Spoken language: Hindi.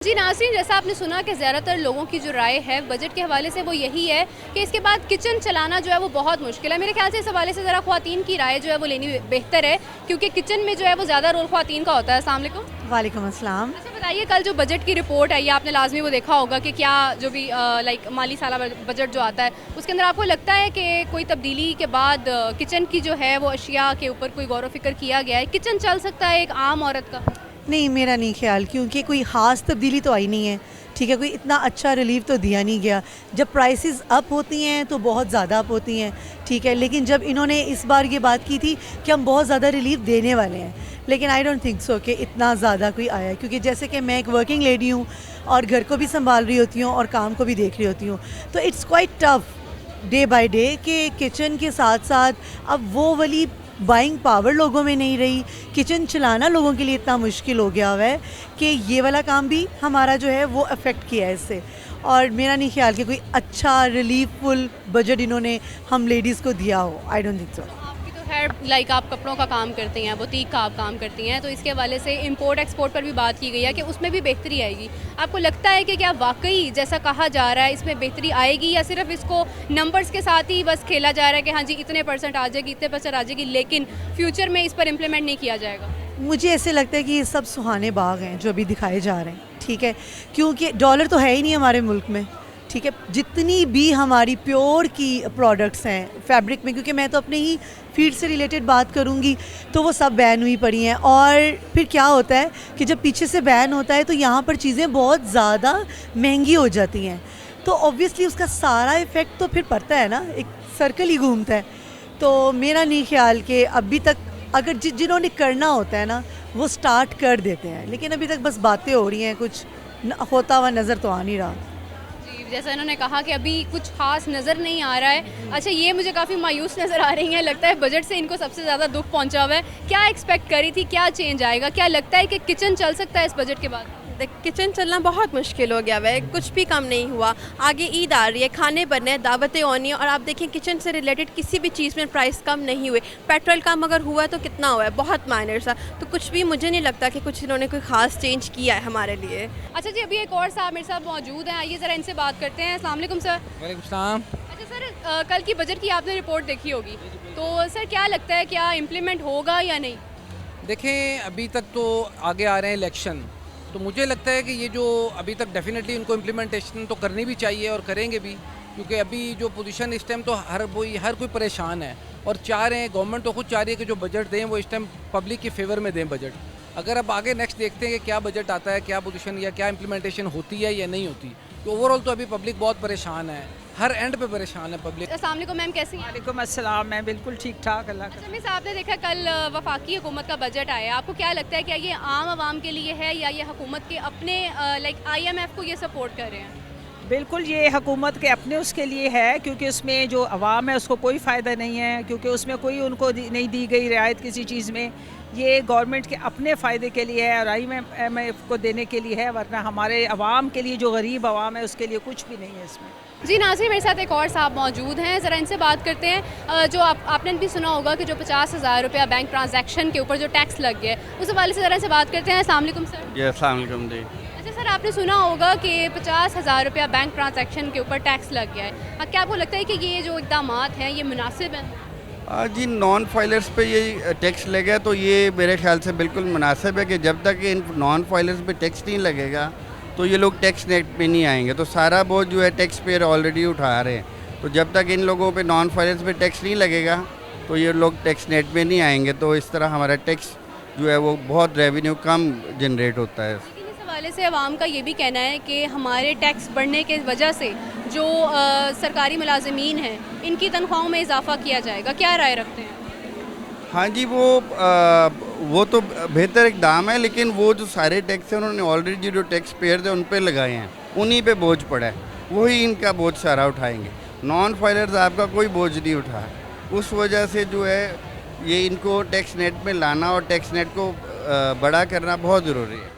जी नाज़रीन, जैसा आपने सुना कि ज़्यादातर लोगों की जो राय है बजट के हवाले से वो यही है कि इसके बाद किचन चलाना जो है वो बहुत मुश्किल है। मेरे ख्याल से इस हवाले से ज़रा ख़वातीन की राय जो है वो लेनी बेहतर है, क्योंकि किचन में जो है वो ज़्यादा रोल ख़वातीन का होता है। अस्सलाम वालेकुम। वालेकुम अस्सलाम। अच्छा बताइए, कल जो बजट की रिपोर्ट आई है आपने लाजमी वो देखा होगा कि क्या जो भी लाइक माली साला बजट जो आता है उसके अंदर आपको लगता है कि कोई तब्दीली के बाद किचन की जो है वो अशिया के ऊपर कोई गौर व फिक्र किया गया है? किचन चल सकता है एक आम औरत का? नहीं, मेरा नहीं ख्याल, क्योंकि कोई ख़ास तब्दीली तो आई नहीं है। ठीक है, कोई इतना अच्छा रिलीफ तो दिया नहीं गया। जब प्राइसेस अप होती हैं तो बहुत ज़्यादा अप होती हैं, ठीक है, लेकिन जब इन्होंने इस बार ये बात की थी कि हम बहुत ज़्यादा रिलीफ देने वाले हैं, लेकिन आई डोंट थिंक सो कि इतना ज़्यादा कोई आया है, क्योंकि जैसे कि मैं एक वर्किंग लेडी हूँ और घर को भी संभाल रही होती हूँ और काम को भी देख रही होती हूँ, तो it's quite tough day by day कि किचन के साथ साथ अब वो वाली बाइंग पावर लोगों में नहीं रही। किचन चलाना लोगों के लिए इतना मुश्किल हो गया हुआ है कि ये वाला काम भी हमारा जो है वो अफेक्ट किया है इससे। और मेरा नहीं ख्याल कि कोई अच्छा रिलीफफुल बजट इन्होंने हम लेडीज़ को दिया हो। I don't think so. आपकी तो खैर लाइक आप कपड़ों का काम करती हैं, बुटीक का आप काम करती हैं, तो इसके हवाले से इंपोर्ट एक्सपोर्ट पर भी बात की गई है कि उसमें भी बेहतरी आएगी। आपको लगता है कि क्या वाकई जैसा कहा जा रहा है इसमें बेहतरी आएगी, या सिर्फ इसको नंबर्स के साथ ही बस खेला जा रहा है कि हाँ जी इतने % आ जाएगी, इतने % आ जाएगी, लेकिन फ्यूचर में इस पर इम्प्लीमेंट नहीं किया जाएगा? मुझे ऐसे लगता है कि ये सब सुहाने बाग हैं जो अभी दिखाए जा रहे हैं, ठीक है, क्योंकि डॉलर तो है ही नहीं हमारे मुल्क में। ठीक है, जितनी भी हमारी प्योर की प्रोडक्ट्स हैं फैब्रिक में, क्योंकि मैं तो अपने ही फील्ड से रिलेटेड बात करूंगी, तो वो सब बैन हुई पड़ी हैं। और फिर क्या होता है कि जब पीछे से बैन होता है तो यहाँ पर चीज़ें बहुत ज़्यादा महंगी हो जाती हैं, तो ऑब्वियसली उसका सारा इफ़ेक्ट तो फिर पड़ता है ना, एक सर्कल ही घूमता है। तो मेरा नहीं ख्याल कि अभी तक अगर जिन्होंने करना होता है ना वो स्टार्ट कर देते हैं, लेकिन अभी तक बस बातें हो रही हैं, कुछ होता हुआ नज़र तो आ नहीं रहा। जैसा इन्होंने कहा कि अभी कुछ खास नज़र नहीं आ रहा है। अच्छा, ये मुझे काफ़ी मायूस नज़र आ रही हैं, लगता है बजट से इनको सबसे ज़्यादा दुख पहुंचा हुआ है। क्या एक्सपेक्ट करी थी, क्या चेंज आएगा? क्या लगता है कि किचन चल सकता है इस बजट के बाद? किचन चलना बहुत मुश्किल हो गया हुआ है, कुछ भी कम नहीं हुआ। आगे ईद आ रही है, खाने बनने हैं, दावतें होनी है, और आप देखें किचन से रिलेटेड किसी भी चीज़ में प्राइस कम नहीं हुए। पेट्रोल कम अगर हुआ है तो कितना हुआ है, बहुत माइनर सा। तो कुछ भी मुझे नहीं लगता कि कुछ इन्होंने कोई ख़ास चेंज किया है हमारे लिए। अच्छा जी, अभी एक और साहब मेरे साथ मौजूद हैं, आइए ज़रा इनसे बात करते हैं। अस्सलाम वालेकुम सर। वालेकुम सलाम। अच्छा सर, कल की बजट की आपने रिपोर्ट देखी होगी, तो सर क्या लगता है क्या इम्प्लीमेंट होगा या नहीं? देखें, अभी तक तो आगे आ रहे हैं इलेक्शन, तो मुझे लगता है कि ये जो अभी तक डेफिनेटली इनको इम्प्लीमेंटेशन तो करनी भी चाहिए और करेंगे भी, क्योंकि अभी जो पोजीशन इस टाइम तो हर कोई परेशान है और चाह रहे हैं, गवर्नमेंट तो खुद चाह रही है कि जो बजट दें वो इस टाइम पब्लिक के फेवर में दें बजट। अगर अब आगे नेक्स्ट देखते हैं कि क्या बजट आता है, क्या पोजीशन या क्या इम्प्लीमेंटेशन होती है या नहीं होती, तो ओवरऑल तो अभी पब्लिक बहुत परेशान है, हर एंड पे परेशान है पब्लिक। अस्सलाम वालेकुम मैम, कैसी हैं? वालेकुम अस्सलाम, मैं बिल्कुल ठीक ठाक, अल्लाह का। अच्छा मिस, आपने देखा कल वफाकी हुकूमत का बजट आया, आपको क्या लगता है क्या ये आम आवाम के लिए है या ये हुकूमत के अपने लाइक IMF को ये सपोर्ट कर रहे हैं? बिल्कुल ये हुकूमत के अपने उसके लिए है, क्योंकि उसमें जो अवाम है उसको कोई फ़ायदा नहीं है, क्योंकि उसमें कोई उनको नहीं दी गई रियायत किसी चीज़ में। ये गवर्नमेंट के अपने फ़ायदे के लिए है और IMF को देने के लिए है, वरना हमारे अवाम के लिए, जो गरीब अवाम है उसके लिए कुछ भी नहीं है इसमें। जी नाज़रीन, मेरे साथ एक और साहब मौजूद हैं, ज़रा इनसे बात करते हैं। जो आपने भी सुना होगा कि जो 50,000 रुपया बैंक ट्रांजैक्शन के ऊपर जो टैक्स लग गया है, उस हवाले से ज़रा इनसे बात करते हैं। अस्सलाम वालेकुम सर। जी अस्सलाम वालेकुम जी। अच्छा सर, आपने सुना होगा कि 50,000 रुपया बैंक ट्रांजैक्शन के ऊपर टैक्स लग गया है, क्या आपको लगता है कि ये जो इक़दामात हैं ये मुनासिब हैं? जी, नॉन फाइलर्स पे ये टैक्स लगेगा तो ये मेरे ख्याल से बिल्कुल मुनासिब है कि जब तक इन नॉन फाइलर्स पे टैक्स नहीं लगेगा तो ये लोग टैक्स नेट पे नहीं आएंगे, तो सारा बोझ जो है टैक्स पेयर ऑलरेडी उठा रहे हैं। तो जब तक इन लोगों पे नॉन फाइलर्स पे टैक्स नहीं लगेगा तो ये लोग टैक्स नेट पे नहीं आएंगे, तो इस तरह हमारा टैक्स जो है वो बहुत रेवेन्यू कम जनरेट होता है। लेकिन इस हवाले से अवाम का ये भी कहना है कि हमारे टैक्स बढ़ने के वजह से जो सरकारी मुलाजिमीन हैं इनकी तनख्वाहों में इजाफा किया जाएगा, क्या राय रखते हैं? हाँ जी, वो तो बेहतर इकदाम है, लेकिन वो जो सारे टैक्स हैं उन्होंने ऑलरेडी जो टैक्स पेयर थे उन पे लगाए हैं, उन्हीं पे बोझ पड़ा है, वही इनका बोझ सारा उठाएंगे। नॉन फाइलर्स आपका कोई बोझ नहीं उठा, उस वजह से जो है ये इनको टैक्स नेट में लाना और टैक्स नेट को बड़ा करना बहुत ज़रूरी है।